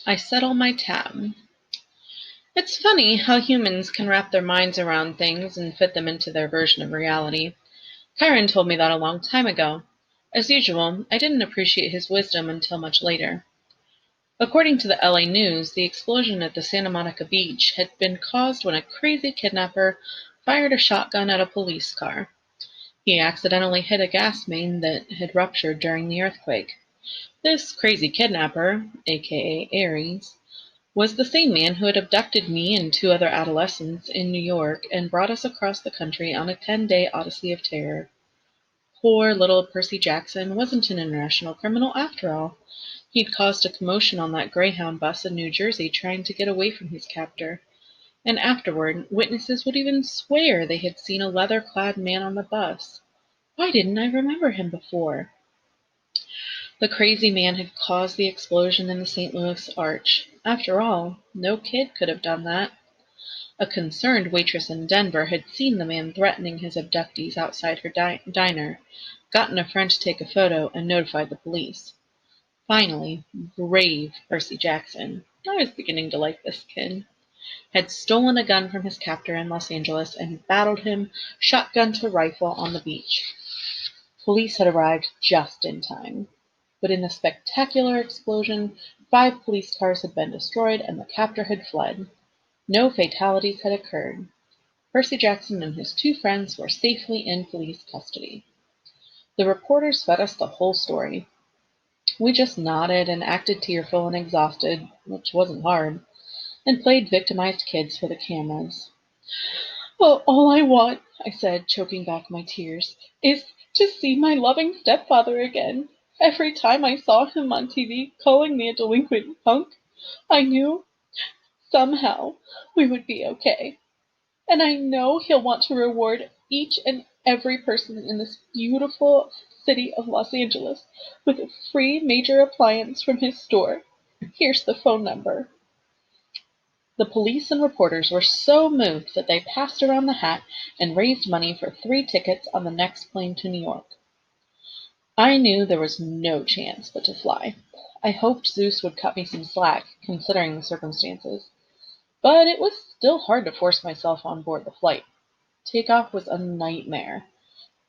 I settle my tab. It's funny how humans can wrap their minds around things and fit them into their version of reality. Chiron told me that a long time ago. As usual, I didn't appreciate his wisdom until much later. According to the LA News, the explosion at the Santa Monica beach had been caused when a crazy kidnapper fired a shotgun at a police car. He accidentally hit a gas main that had ruptured during the earthquake. This crazy kidnapper, aka Ares, was the same man who had abducted me and two other adolescents in New York and brought us across the country on a 10-day odyssey of terror. Poor little Percy Jackson wasn't an international criminal after all. He'd caused a commotion on that Greyhound bus in New Jersey trying to get away from his captor. And afterward, witnesses would even swear they had seen a leather-clad man on the bus. Why didn't I remember him before? The crazy man had caused the explosion in the St. Louis Arch. After all, no kid could have done that. A concerned waitress in Denver had seen the man threatening his abductees outside her diner, gotten a friend to take a photo, and notified the police. Finally, brave Percy Jackson, I was beginning to like this kid, had stolen a gun from his captor in Los Angeles and battled him shotgun to rifle on the beach. Police had arrived just in time. But in a spectacular explosion, 5 police cars had been destroyed and the captor had fled. No fatalities had occurred. Percy Jackson and his 2 friends were safely in police custody. The reporters fed us the whole story. We just nodded and acted tearful and exhausted, which wasn't hard, and played victimized kids for the cameras. "Well, all I want," I said, choking back my tears, "is to see my loving stepfather again. Every time I saw him on TV calling me a delinquent punk, I knew, somehow, we would be okay. And I know he'll want to reward each and every person in this beautiful city of Los Angeles with a free major appliance from his store. Here's the phone number." The police and reporters were so moved that they passed around the hat and raised money for 3 tickets on the next plane to New York. I knew there was no chance but to fly. I hoped Zeus would cut me some slack, considering the circumstances. But it was still hard to force myself on board the flight. Takeoff was a nightmare.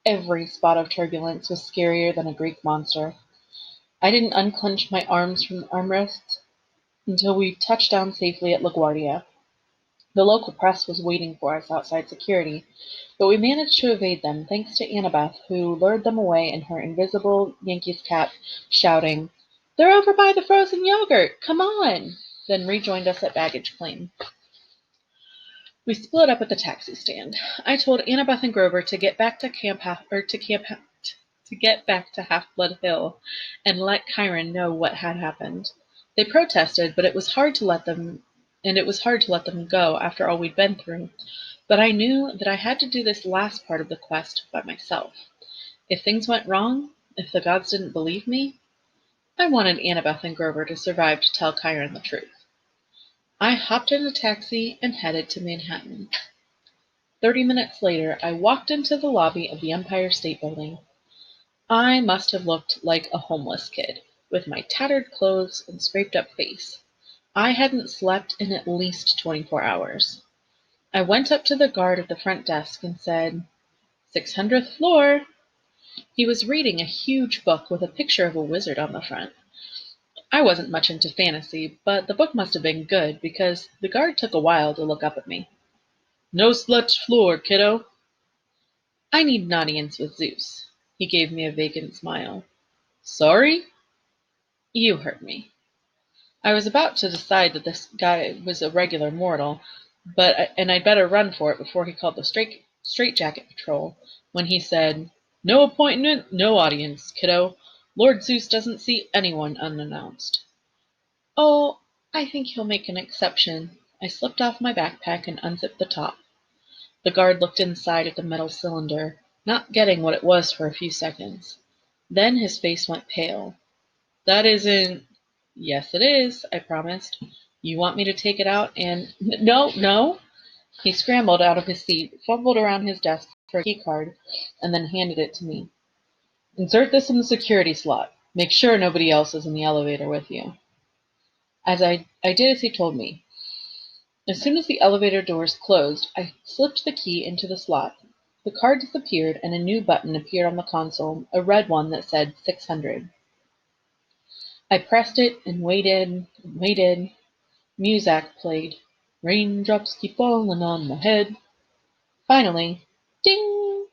Every spot of turbulence was scarier than a Greek monster. I didn't unclench my arms from the armrests until we touched down safely at LaGuardia. The local press was waiting for us outside security, but we managed to evade them thanks to Annabeth, who lured them away in her invisible Yankees cap, shouting, "They're over by the frozen yogurt! Come on!" then rejoined us at baggage claim. We split up at the taxi stand. I told Annabeth and Grover to get back to get back to Half-Blood Hill and let Chiron know what had happened. They protested, but it was hard to let them go after all we'd been through. But I knew that I had to do this last part of the quest by myself. If things went wrong, if the gods didn't believe me, I wanted Annabeth and Grover to survive to tell Chiron the truth. I hopped in a taxi and headed to Manhattan. 30 minutes later, I walked into the lobby of the Empire State Building. I must have looked like a homeless kid, with my tattered clothes and scraped up face. I hadn't slept in at least 24 hours. I went up to the guard at the front desk and said, 600th floor. He was reading a huge book with a picture of a wizard on the front. I wasn't much into fantasy, but the book must have been good because the guard took a while to look up at me. "No such floor, kiddo." "I need an audience with Zeus." He gave me a vacant smile. "Sorry?" "You heard me." I was about to decide that this guy was a regular mortal, and I'd better run for it before he called the straitjacket patrol, when he said, "No appointment, no audience, kiddo. Lord Zeus doesn't see anyone unannounced." "Oh, I think he'll make an exception." I slipped off my backpack and unzipped the top. The guard looked inside at the metal cylinder, not getting what it was for a few seconds. Then his face went pale. "That isn't—" "Yes, it is," I promised. "You want me to take it out and—" "No, no!" He scrambled out of his seat, fumbled around his desk for a key card, and then handed it to me. "Insert this in the security slot. Make sure nobody else is in the elevator with you." I did as he told me. As soon as the elevator doors closed, I slipped the key into the slot. The card disappeared and a new button appeared on the console, a red one that said 600. I pressed it and waited. Muzak played. Raindrops keep falling on my head. Finally, ding!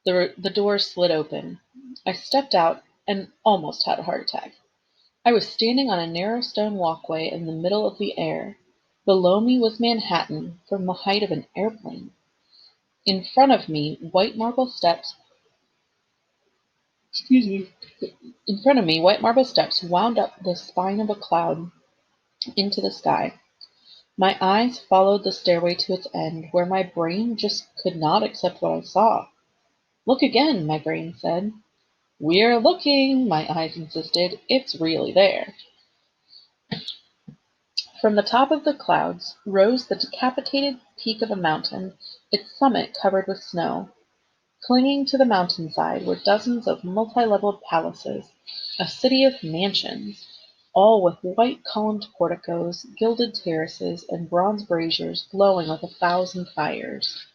The door slid open. I stepped out and almost had a heart attack. I was standing on a narrow stone walkway in the middle of the air. Below me was Manhattan from the height of an airplane. In front of me, excuse me, in front of me, white marble steps wound up the spine of a cloud into the sky. My eyes followed the stairway to its end, where my brain just could not accept what I saw. Look again, my brain said. We're looking, my eyes insisted. It's really there. From the top of the clouds rose the decapitated peak of a mountain, its summit covered with snow. Clinging to the mountainside were dozens of multi-leveled palaces, a city of mansions, all with white columned porticos, gilded terraces, and bronze braziers glowing like 1,000 fires.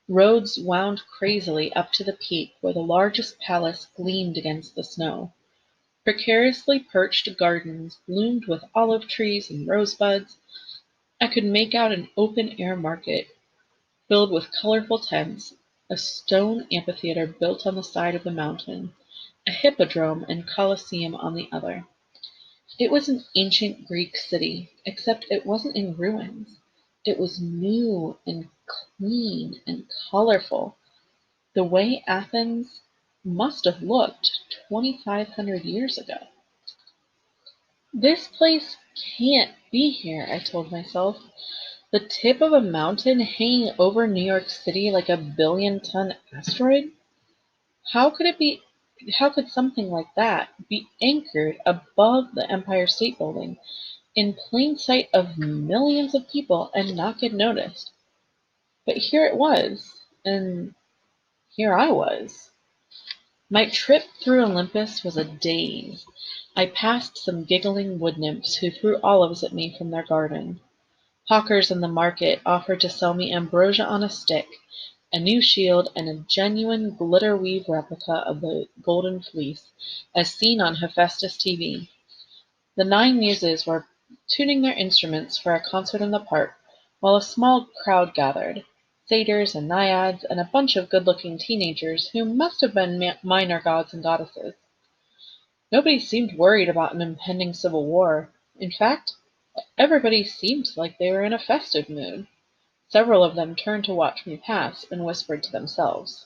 Roads wound crazily up to the peak where the largest palace gleamed against the snow. Precariously perched gardens bloomed with olive trees and rosebuds. I could make out an open-air market filled with colorful tents, a stone amphitheater built on the side of the mountain, a hippodrome and colosseum on the other. It was an ancient Greek city, except it wasn't in ruins. It was new and clean and colorful, the way Athens must have looked 2,500 years ago. This place can't be here, I told myself. The tip of a mountain hanging over New York City like a billion-ton asteroid? How could it be? How could something like that be anchored above the Empire State Building in plain sight of millions of people and not get noticed? But here it was, and here I was. My trip through Olympus was a daze. I passed some giggling wood nymphs who threw olives at me from their garden. Hawkers in the market offered to sell me ambrosia on a stick, a new shield, and a genuine glitter-weave replica of the Golden Fleece, as seen on Hephaestus TV. The 9 Muses were tuning their instruments for a concert in the park, while a small crowd gathered, satyrs and naiads, and a bunch of good-looking teenagers who must have been minor gods and goddesses. Nobody seemed worried about an impending civil war. In fact, everybody seemed like they were in a festive mood. Several of them turned to watch me pass and whispered to themselves.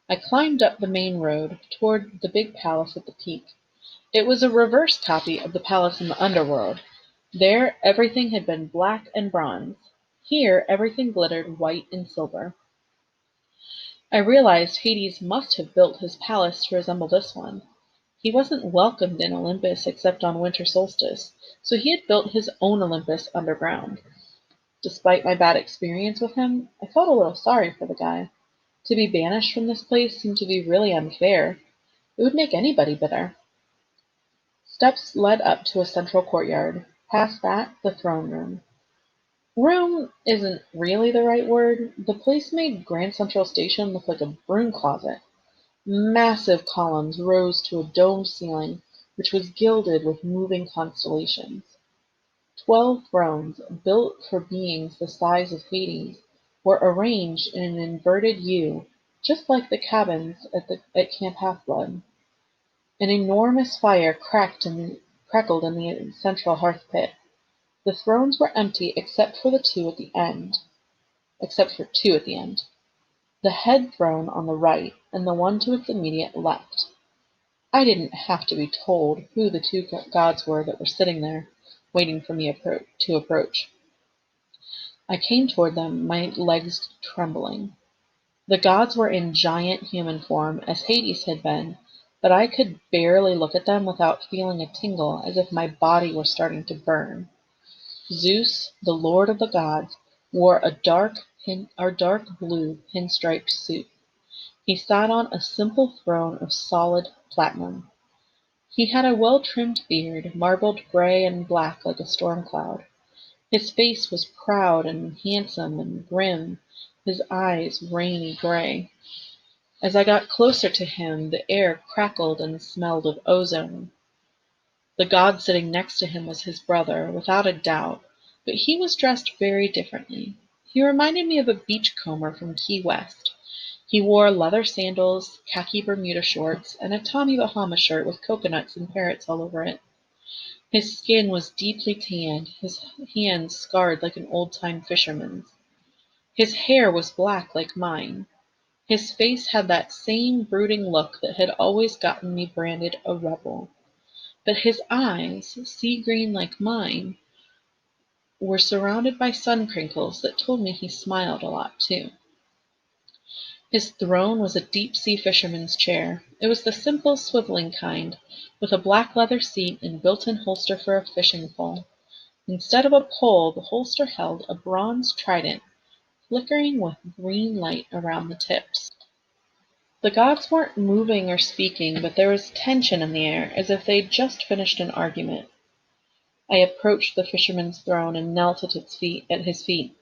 I climbed up the main road toward the big palace at the peak. It was a reverse copy of the palace in the underworld. There everything had been black and bronze. Here everything glittered white and silver. I realized Hades must have built his palace to resemble this one. He wasn't welcomed in Olympus except on winter solstice, so he had built his own Olympus underground. Despite my bad experience with him, I felt a little sorry for the guy. To be banished from this place seemed to be really unfair. It would make anybody bitter. Steps led up to a central courtyard. Past that, the throne room. Room isn't really the right word. The place made Grand Central Station look like a broom closet. Massive columns rose to a domed ceiling, which was gilded with moving constellations. 12 thrones, built for beings the size of Hades, were arranged in an inverted U, just like the cabins at Camp Half-Blood. An enormous fire crackled in the central hearth pit. The thrones were empty except for two at the end. The head throne on the right, and the one to its immediate left. I didn't have to be told who the two gods were that were sitting there, waiting for me to approach. I came toward them, my legs trembling. The gods were in giant human form, as Hades had been, but I could barely look at them without feeling a tingle, as if my body were starting to burn. Zeus, the lord of the gods, wore a dark blue pinstriped suit. He sat on a simple throne of solid platinum. He had a well-trimmed beard, marbled gray and black like a storm cloud. His face was proud and handsome and grim, his eyes rainy gray. As I got closer to him, the air crackled and smelled of ozone. The god sitting next to him was his brother, without a doubt, but he was dressed very differently. He reminded me of a beachcomber from Key West. He wore leather sandals, khaki Bermuda shorts, and a Tommy Bahama shirt with coconuts and parrots all over it. His skin was deeply tanned, his hands scarred like an old-time fisherman's. His hair was black like mine. His face had that same brooding look that had always gotten me branded a rebel. But his eyes, sea-green like mine, were surrounded by sun crinkles that told me he smiled a lot too. His throne was a deep-sea fisherman's chair. It was the simple swiveling kind, with a black leather seat and built-in holster for a fishing pole. Instead of a pole, the holster held a bronze trident, flickering with green light around the tips. The gods weren't moving or speaking, but there was tension in the air, as if they'd just finished an argument. I approached the fisherman's throne and knelt at his feet.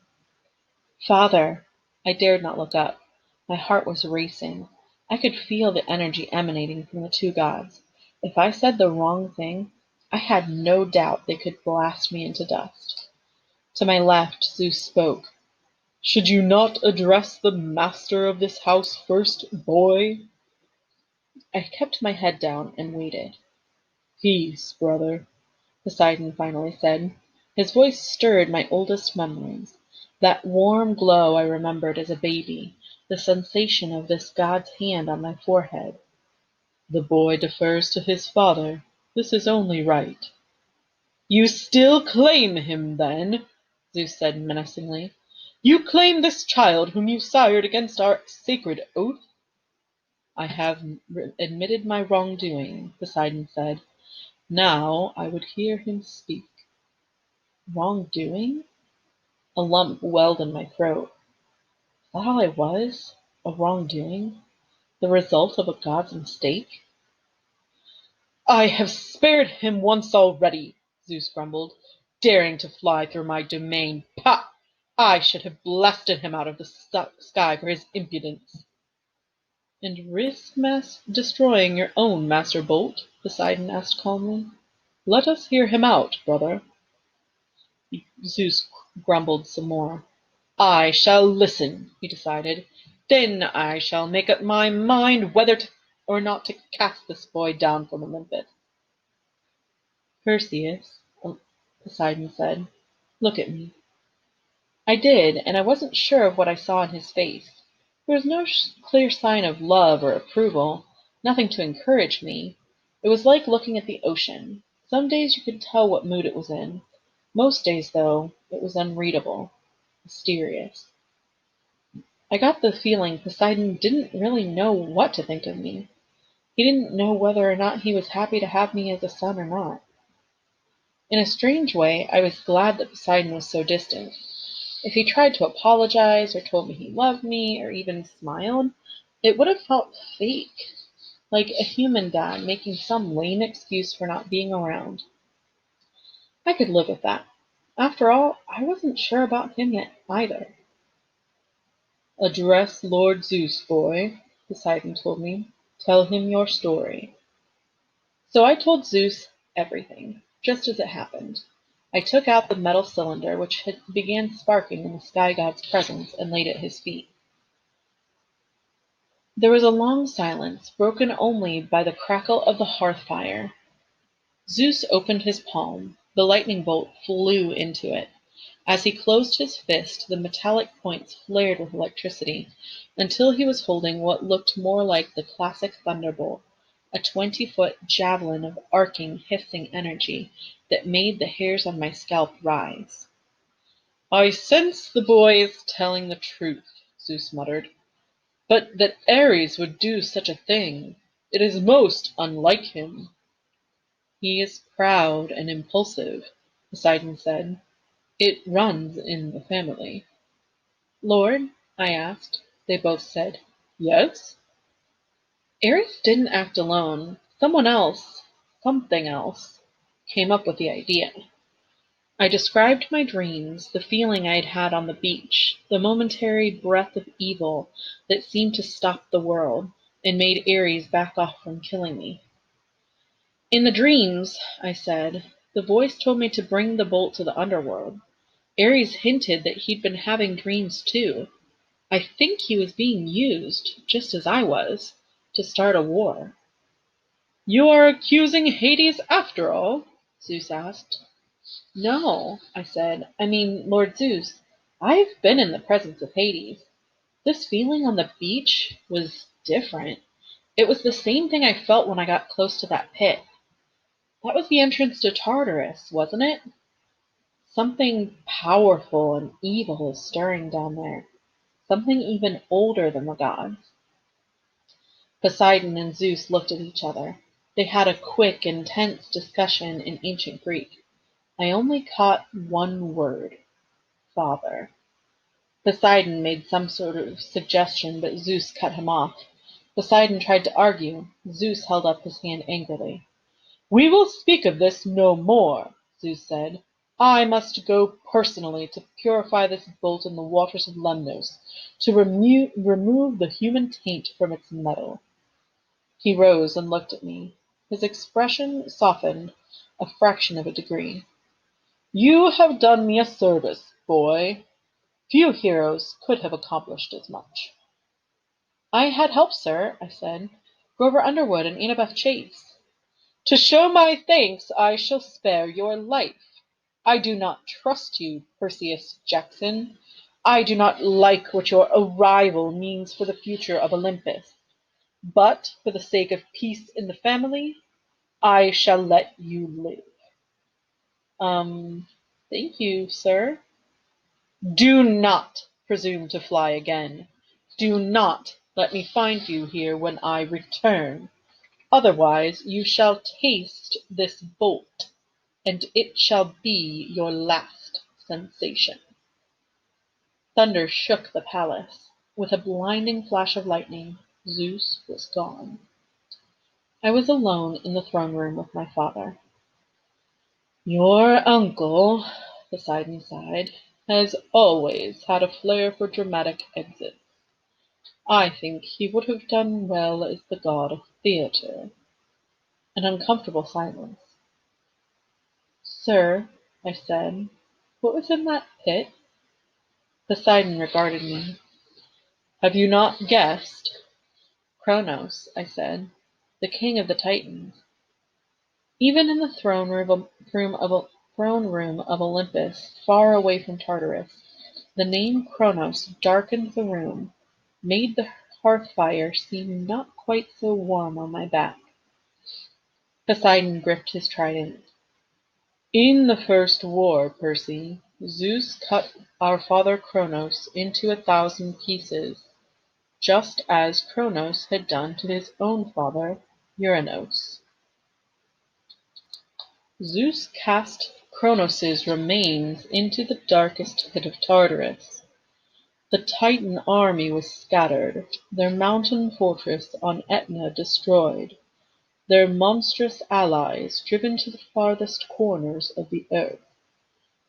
"Father!" I dared not look up. My heart was racing. I could feel the energy emanating from the two gods. If I said the wrong thing, I had no doubt they could blast me into dust. To my left, Zeus spoke. "Should you not address the master of this house first, boy?" I kept my head down and waited. "Peace, brother," Poseidon finally said. His voice stirred my oldest memories. That warm glow I remembered as a baby, the sensation of this god's hand on my forehead. "The boy defers to his father. This is only right." "You still claim him, then?" Zeus said menacingly. "You claim this child whom you sired against our sacred oath?" "I have admitted my wrongdoing," Poseidon said. "Now I would hear him speak." Wrongdoing? A lump welled in my throat. Is that all I was? A wrongdoing? The result of a god's mistake? "I have spared him once already," Zeus grumbled, "daring to fly through my domain. Pah! I should have blasted him out of the sky for his impudence." "And risk destroying your own Master Bolt?" Poseidon asked calmly. "Let us hear him out, brother." Zeus grumbled some more. "I shall listen," he decided. "Then I shall make up my mind whether or not to cast this boy down from Olympus." "Perseus," Poseidon said, "look at me." I did, and I wasn't sure of what I saw in his face. There was no clear sign of love or approval, nothing to encourage me. It was like looking at the ocean. Some days you could tell what mood it was in. Most days, though, it was unreadable, mysterious. I got the feeling Poseidon didn't really know what to think of me. He didn't know whether or not he was happy to have me as a son or not. In a strange way, I was glad that Poseidon was so distant. If he tried to apologize or told me he loved me or even smiled, it would have felt fake, like a human dad making some lame excuse for not being around. I could live with that. After all, I wasn't sure about him yet either. "Address Lord Zeus, boy," Poseidon told me. "Tell him your story." So I told Zeus everything, just as it happened. I took out the metal cylinder, which began sparking in the sky god's presence, and laid it at his feet. There was a long silence, broken only by the crackle of the hearth fire. Zeus opened his palm. The lightning bolt flew into it. As he closed his fist, the metallic points flared with electricity, until he was holding what looked more like the classic thunderbolt, a 20-foot javelin of arcing, hissing energy that made the hairs on my scalp rise. "I sense the boy is telling the truth," Zeus muttered. "But that Ares would do such a thing, it is most unlike him." "He is proud and impulsive," Poseidon said. "It runs in the family." "Lord?" I asked. They both said, "Yes?" Ares didn't act alone. Someone else, something else, came up with the idea. I described my dreams, the feeling I'd had on the beach, the momentary breath of evil that seemed to stop the world, and made Ares back off from killing me. In the dreams, I said, the voice told me to bring the bolt to the underworld. Ares hinted that he'd been having dreams too. I think he was being used, just as I was, to start a war. You are accusing Hades after all? Zeus asked. No, I said. I mean, Lord Zeus, I've been in the presence of Hades. This feeling on the beach was different. It was the same thing I felt when I got close to that pit. That was the entrance to Tartarus, wasn't it? Something powerful and evil is stirring down there. Something even older than the gods. Poseidon and Zeus looked at each other. They had a quick, intense discussion in ancient Greek. I only caught one word: father. Poseidon made some sort of suggestion, but Zeus cut him off. Poseidon tried to argue. Zeus held up his hand angrily. We will speak of this no more, Zeus said. I must go personally to purify this bolt in the waters of Lemnos, to remove the human taint from its metal. He rose and looked at me. His expression softened a fraction of a degree. You have done me a service, boy. Few heroes could have accomplished as much. I had help, sir, I said. Grover Underwood and Annabeth Chase. To show my thanks, I shall spare your life. I do not trust you, Perseus Jackson. I do not like what your arrival means for the future of Olympus. But for the sake of peace in the family, I shall let you live. Thank you, sir. Do not presume to fly again. Do not let me find you here when I return. Otherwise you shall taste this bolt, and it shall be your last sensation. Thunder shook the palace. With a blinding flash of lightning, Zeus was gone. I was alone in the throne room with my father. Your uncle, Poseidon sighed, has always had a flair for dramatic exits. I think he would have done well as the god of theatre. An uncomfortable silence. Sir, I said, what was in that pit? Poseidon regarded me. Have you not guessed? Kronos, I said, the king of the Titans. Even in the throne room of Olympus, far away from Tartarus, the name Kronos darkened the room, made the hearth fire seem not quite so warm on my back. Poseidon gripped his trident. In the first war, Percy, Zeus cut our father Kronos into 1,000 pieces, just as Kronos had done to his own father, Uranos. Zeus cast Kronos' remains into the darkest pit of Tartarus. The Titan army was scattered, their mountain fortress on Etna destroyed, their monstrous allies driven to the farthest corners of the earth.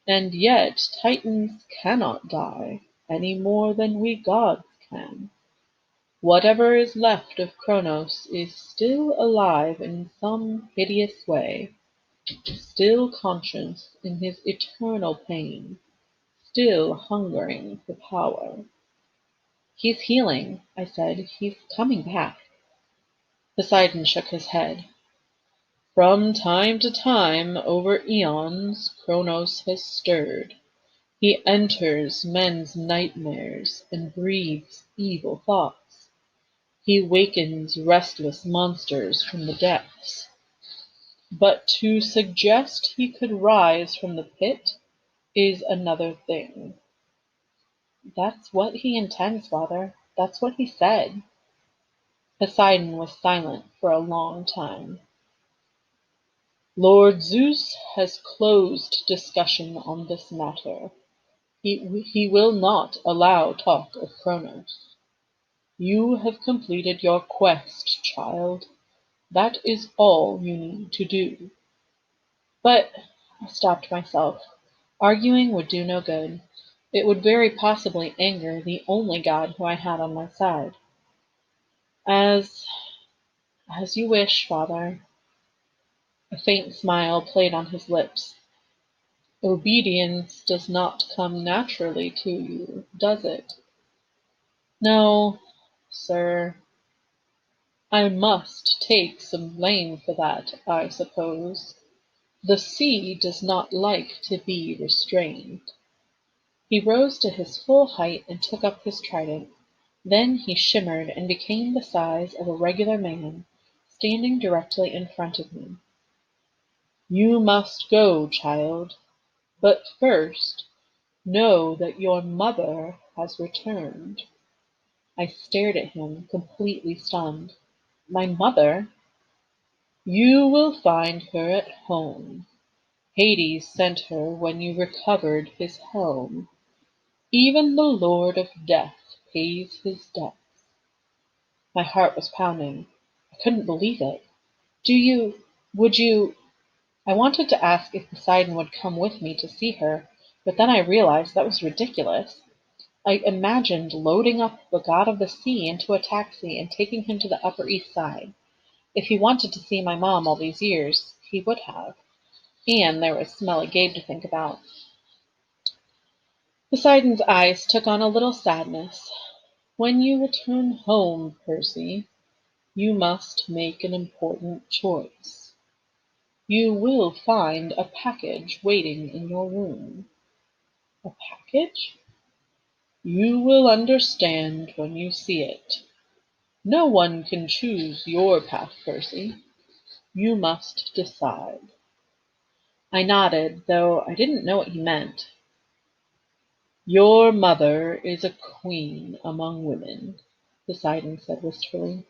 And yet Titans cannot die, any more than we gods can. Whatever is left of Kronos is still alive in some hideous way, still conscious in his eternal pain, still hungering for power. He's healing, I said. He's coming back. Poseidon shook his head. From time to time, over eons, Kronos has stirred. He enters men's nightmares and breathes evil thoughts. He wakens restless monsters from the depths. But to suggest he could rise from the pit is another thing. That's what he intends, father. That's what he said. Poseidon was silent for a long time. Lord Zeus has closed discussion on this matter. He will not allow talk of Kronos. You have completed your quest, child. That is all you need to do. But I stopped myself. Arguing would do no good. It would very possibly anger the only God who I had on my side. As as you wish, Father. A faint smile played on his lips. Obedience does not come naturally to you, does it? No, sir. I must take some blame for that, I suppose. The sea does not like to be restrained. He rose to his full height and took up his trident. Then he shimmered and became the size of a regular man, standing directly in front of me. You must go, child. But first, know that your mother has returned. I stared at him, completely stunned. My mother? You will find her at home. Hades sent her when you recovered his helm. Even the Lord of Death pays his debts. My heart was pounding. I couldn't believe it. Would you, I wanted to ask if Poseidon would come with me to see her, but then I realized that was ridiculous. I imagined loading up the god of the sea into a taxi and taking him to the Upper East Side. If he wanted to see my mom all these years, he would have. And there was smelly Gabe to think about. Poseidon's eyes took on a little sadness. When you return home, Percy, you must make an important choice. You will find a package waiting in your room. A package? You will understand when you see it. No one can choose your path, Percy. You must decide. I nodded, though I didn't know what he meant. Your mother is a queen among women, Poseidon said wistfully.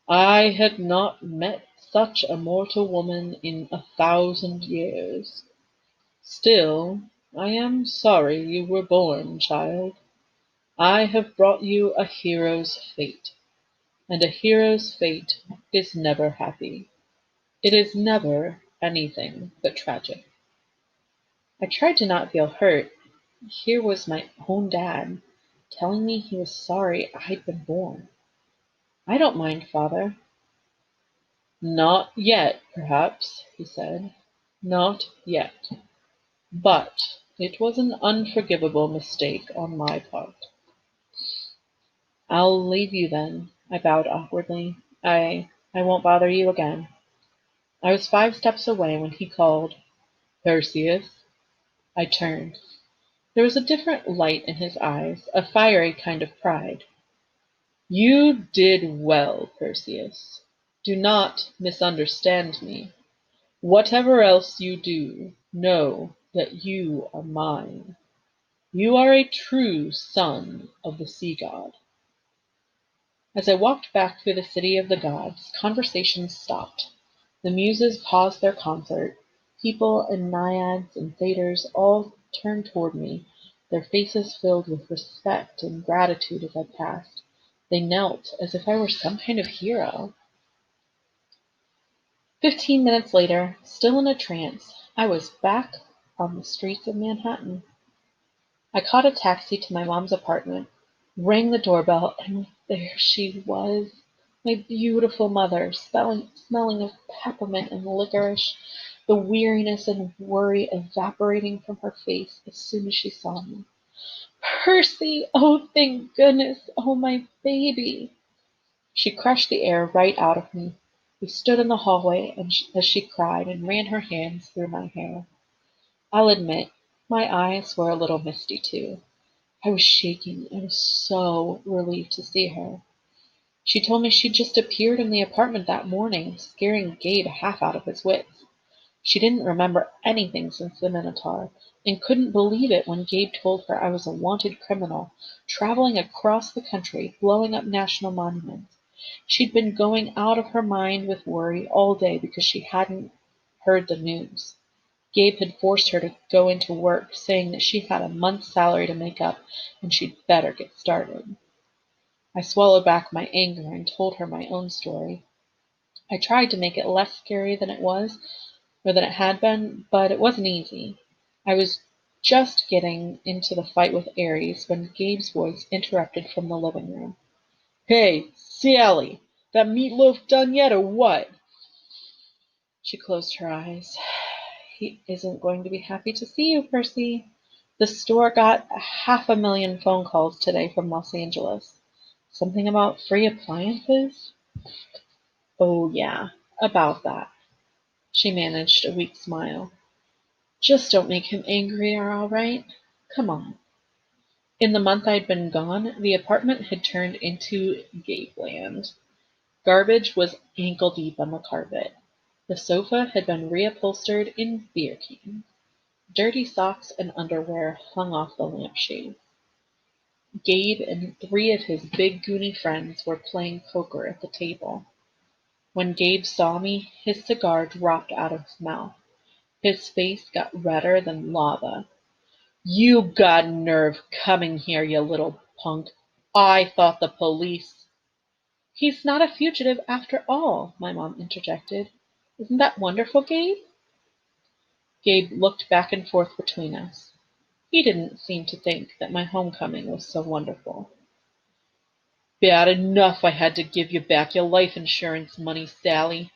I had not met such a mortal woman in 1,000 years. Still, I am sorry you were born, child. I have brought you a hero's fate, and a hero's fate is never happy. It is never anything but tragic. I tried to not feel hurt. Here was my own dad telling me he was sorry I'd been born. I don't mind, Father. Not yet, perhaps, he said. Not yet. But it was an unforgivable mistake on my part. I'll leave you then, I bowed awkwardly. I won't bother you again. I was 5 steps away when he called, Perseus. I turned. There was a different light in his eyes, a fiery kind of pride. You did well, Perseus. Do not misunderstand me. Whatever else you do, know that you are mine. You are a true son of the sea god. As I walked back through the city of the gods, conversations stopped. The muses paused their concert. People and naiads and satyrs all turned toward me, their faces filled with respect and gratitude as I passed. They knelt as if I were some kind of hero. 15 minutes later, still in a trance, I was back on the streets of Manhattan. I caught a taxi to my mom's apartment, rang the doorbell, and there she was, my beautiful mother, smelling of peppermint and licorice, the weariness and worry evaporating from her face as soon as she saw me. Percy! Oh, thank goodness! Oh, my baby! She crushed the air right out of me. We stood in the hallway as she cried and ran her hands through my hair. I'll admit, my eyes were a little misty too. I was shaking and was so relieved to see her. She told me she'd just appeared in the apartment that morning, scaring Gabe half out of his wits. She didn't remember anything since the Minotaur, and couldn't believe it when Gabe told her I was a wanted criminal, traveling across the country, blowing up national monuments. She'd been going out of her mind with worry all day because she hadn't heard the news. Gabe had forced her to go into work, saying that she had a month's salary to make up and she'd better get started. I swallowed back my anger and told her my own story. I tried to make it less scary than it was, or than it had been, but it wasn't easy. I was just getting into the fight with Aries when Gabe's voice interrupted from the living room. "Hey, Sally, that meatloaf done yet or what?" She closed her eyes. "He isn't going to be happy to see you, Percy. The store got 500,000 phone calls today from Los Angeles. Something about free appliances?" "Oh, yeah, about that." She managed a weak smile. "Just don't make him angrier, all right? Come on." In the month I'd been gone, the apartment had turned into Gabeland. Garbage was ankle deep on the carpet. The sofa had been reupholstered in beer cans. Dirty socks and underwear hung off the lampshade. Gabe and three of his big goony friends were playing poker at the table. When Gabe saw me, his cigar dropped out of his mouth. His face got redder than lava. "You got nerve coming here, you little punk. I thought the police—" "He's not a fugitive after all," my mom interjected. "Isn't that wonderful, Gabe?" Gabe looked back and forth between us. He didn't seem to think that my homecoming was so wonderful. "Bad enough I had to give you back your life insurance money, Sally,"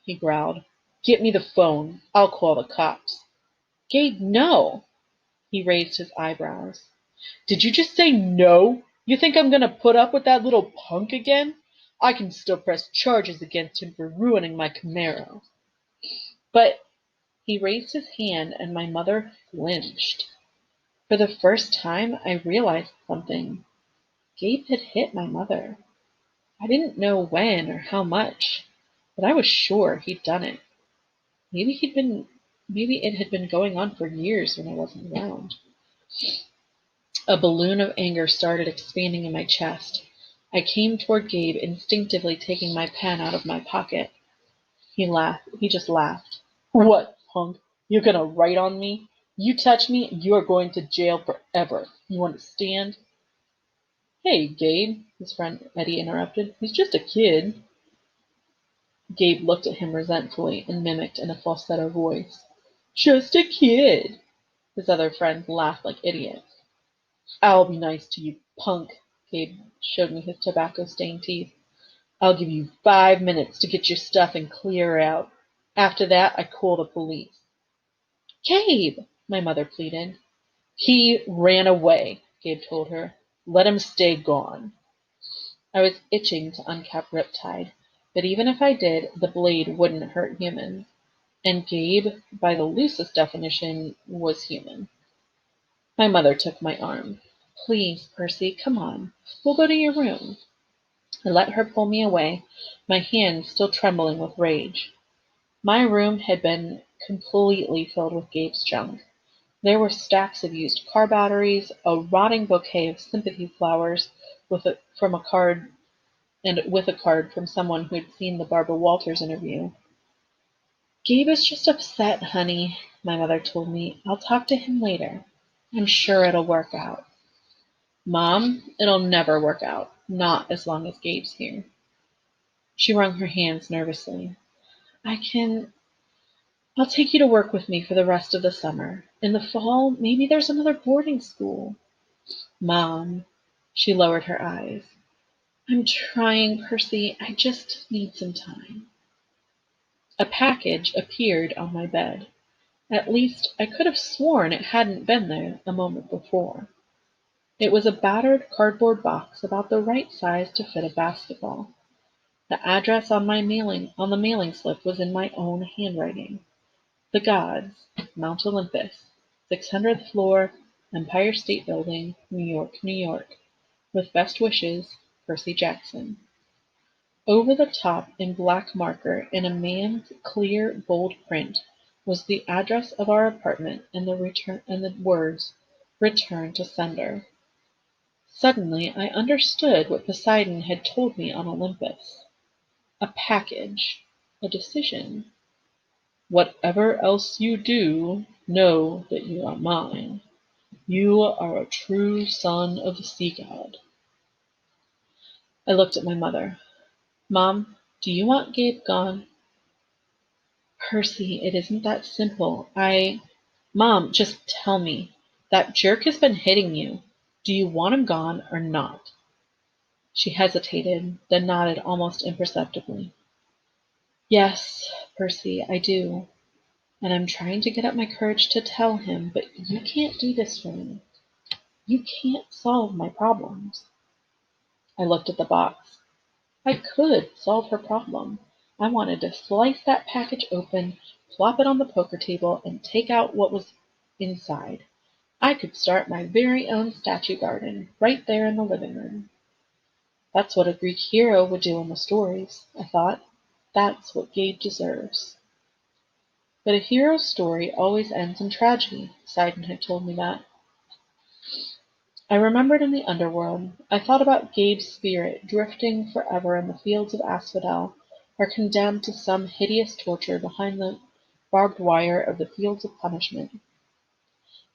he growled. "Get me the phone. I'll call the cops." "Gabe, no!" He raised his eyebrows. "Did you just say no? You think I'm gonna put up with that little punk again? I can still press charges against him for ruining my Camaro." "But—" He raised his hand and my mother flinched. For the first time I realized something. Gabe had hit my mother. I didn't know when or how much, but I was sure he'd done it. Maybe it had been going on for years when I wasn't around. A balloon of anger started expanding in my chest. I came toward Gabe, instinctively taking my pen out of my pocket. He laughed. He just laughed. "What, punk? You're gonna write on me? You touch me, you're going to jail forever. You understand?" "Hey, Gabe," his friend Eddie interrupted. "He's just a kid." Gabe looked at him resentfully and mimicked in a falsetto voice. "Just a kid." His other friends laughed like idiots. "I'll be nice to you, punk." Gabe showed me his tobacco-stained teeth. "I'll give you 5 minutes to get your stuff and clear out. After that, I call the police." "Gabe!" my mother pleaded. "He ran away," Gabe told her. "Let him stay gone." I was itching to uncap Riptide, but even if I did, the blade wouldn't hurt humans. And Gabe, by the loosest definition, was human. My mother took my arm. "Please, Percy, come on. We'll go to your room." I let her pull me away, my hands still trembling with rage. My room had been completely filled with Gabe's junk. There were stacks of used car batteries, a rotting bouquet of sympathy flowers from a card with a card from someone who had seen the Barbara Walters interview. "Gabe is just upset, honey," my mother told me. "I'll talk to him later. I'm sure it'll work out." "Mom, it'll never work out. Not as long as Gabe's here." She wrung her hands nervously. I'll take you to work with me for the rest of the summer. In the fall, maybe there's another boarding school." "Mom." She lowered her eyes. "I'm trying, Percy. I just need some time." A package appeared on my bed. At least, I could have sworn it hadn't been there a moment before. It was a battered cardboard box about the right size to fit a basketball. The address on the mailing slip was in my own handwriting. The Gods, Mount Olympus, 600th floor, Empire State Building, New York, New York. With best wishes, Percy Jackson. Over the top in black marker in a man's clear, bold print was the address of our apartment and the words, "Return to sender." Suddenly I understood what Poseidon had told me on Olympus. A package. A decision. "Whatever else you do, know that you are mine. You are a true son of the sea god." I looked at my mother. "Mom, Do you want Gabe gone? Percy, it isn't that simple. Mom, just tell me. That jerk has been hitting you. Do you want him gone or not? She hesitated, then nodded almost imperceptibly. Yes, Percy, I do. And I'm trying to get up my courage to tell him, but you can't do this for me. You can't solve my problems. I looked at the box. I could solve her problem. I wanted to slice that package open, plop it on the poker table, and take out what was inside. I could start my very own statue garden right there in the living room. That's what a Greek hero would do in the stories, I thought. That's what Gabe deserves. But a hero's story always ends in tragedy, Sidon had told me that. I remembered in the underworld. I thought about Gabe's spirit drifting forever in the fields of asphodel, or condemned to some hideous torture behind the barbed wire of the fields of punishment.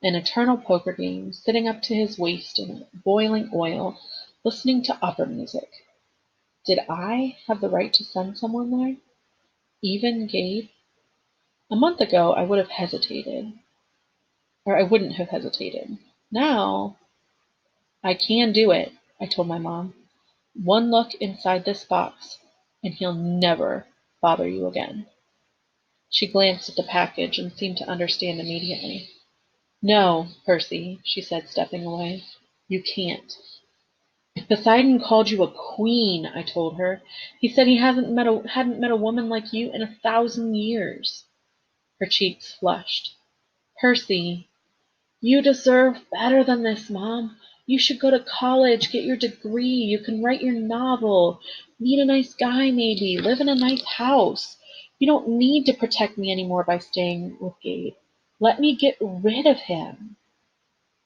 An eternal poker game, sitting up to his waist in boiling oil, listening to opera music. Did I have the right to send someone there? Even Gabe? A month ago I would have hesitated. Or I wouldn't have hesitated. Now, I can do it, I told my mom. One look inside this box, and he'll never bother you again. She glanced at the package and seemed to understand immediately. No, Percy, she said, stepping away. You can't. Poseidon called you a queen, I told her. He said he hadn't met a woman like you in 1,000 years. Her cheeks flushed. Percy, you deserve better than this, Mom. You should go to college, get your degree. You can write your novel, meet a nice guy maybe, live in a nice house. You don't need to protect me anymore by staying with Gabe. Let me get rid of him.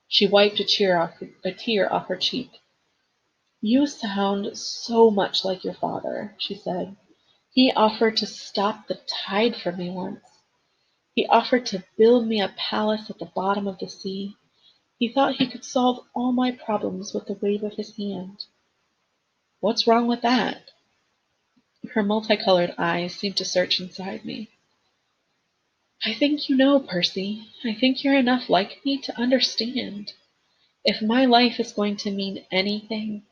She wiped a tear off her cheek. You sound so much like your father, she said. He offered to stop the tide for me once. He offered to build me a palace at the bottom of the sea. He thought he could solve all my problems with the wave of his hand. What's wrong with that? Her multicolored eyes seemed to search inside me. I think you know, Percy. I think you're enough like me to understand. If my life is going to mean anything,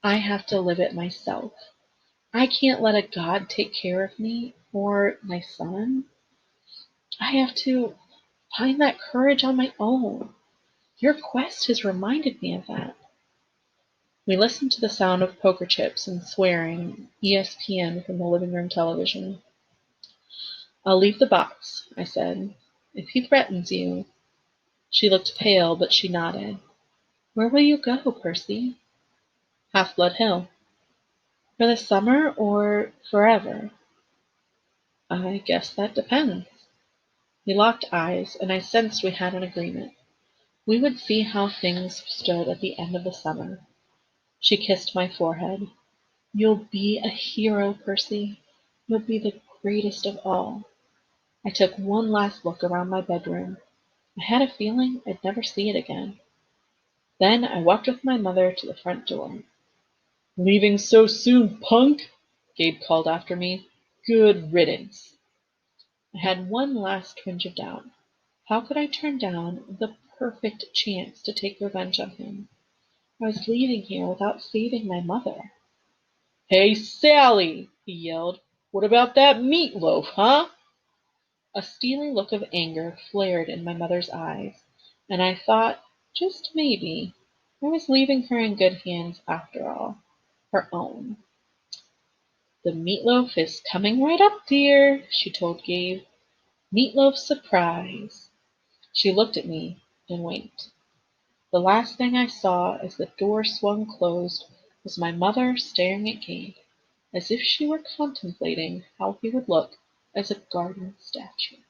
I have to live it myself. I can't let a god take care of me or my son. I have to find that courage on my own. Your quest has reminded me of that. We listened to the sound of poker chips and swearing, ESPN from the living room television. I'll leave the box, I said. If he threatens you. She looked pale, but she nodded. Where will you go, Percy? Half-Blood Hill. For the summer or forever? I guess that depends. We locked eyes, and I sensed we had an agreement. We would see how things stood at the end of the summer. She kissed my forehead. You'll be a hero, Percy. You'll be the greatest of all. I took one last look around my bedroom. I had a feeling I'd never see it again. Then I walked with my mother to the front door. Leaving so soon, punk? Gabe called after me. Good riddance. I had one last twinge of doubt. How could I turn down the perfect chance to take revenge on him? I was leaving here without saving my mother. Hey, Sally, he yelled. What about that meatloaf, huh? A steely look of anger flared in my mother's eyes, and I thought, just maybe, I was leaving her in good hands after all. Her own. The meatloaf is coming right up, dear, she told Gabe. Meatloaf surprise. She looked at me and winked. The last thing I saw as the door swung closed was my mother staring at Gabe, as if she were contemplating how he would look as a garden statue.